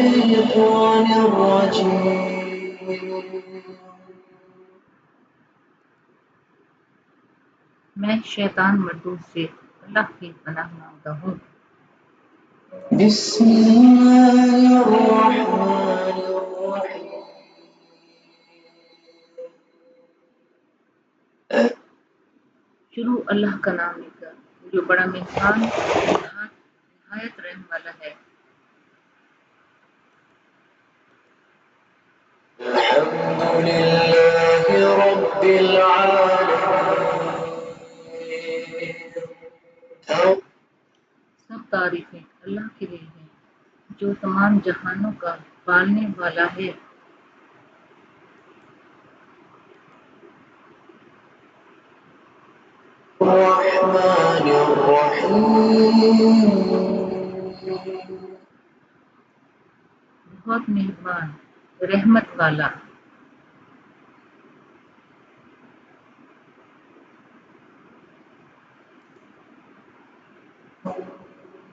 الشيطان الرجيم. میں شیطان مردود سے اللہ کی پناہ مانگتا ہوں۔ بسم اللہ الرحمن الرحیم۔ شروع اللہ کا نام لے کر جو بڑا مہربان نہایت رحم والا ہے۔ الحمد للہ رب العالمین۔ سب تعریفیں اللہ کے لیے ہیں جو تمام جہانوں کا پالنے والا ہے۔ الرحمن الرحیم۔ بہت مہربان رحمت والا۔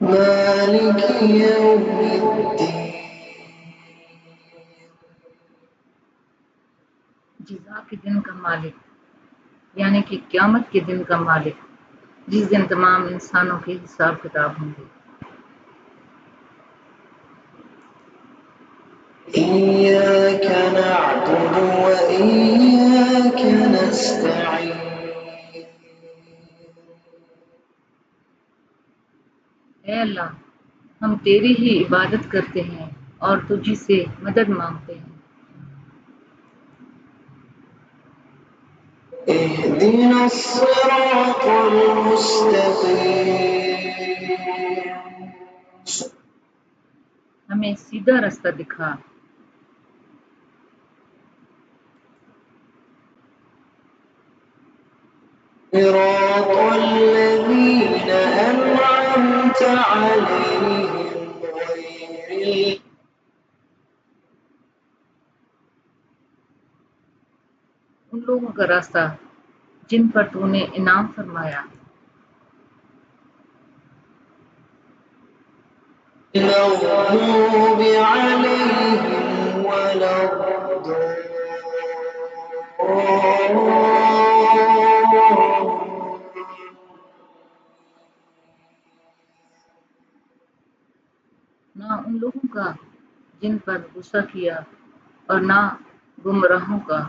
مالک یوم الدین۔ جزا کے دن کا مالک، یعنی کہ قیامت کے دن کا مالک، جس دن تمام انسانوں کے حساب کتاب ہوں گے۔ ایاک نعبد و ایاک نستعین۔ اے اللہ، ہم تیری ہی عبادت کرتے ہیں اور تجھی سے مدد مانگتے ہیں۔ اہدنا الصراط المستقیم۔ ہمیں سیدھا رستہ دکھا۔ صراط الذین انعمت علیہم غیر ان لوگوں کا راستہ جن پر تو نے انعام فرمایا۔ المغضوب علیہم ولا نہ ان لوگوں کا جن پر غصہ کیا اور نہ گمراہوں کا۔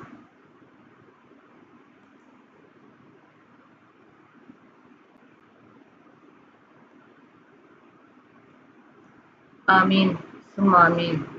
آمین ثم آمین۔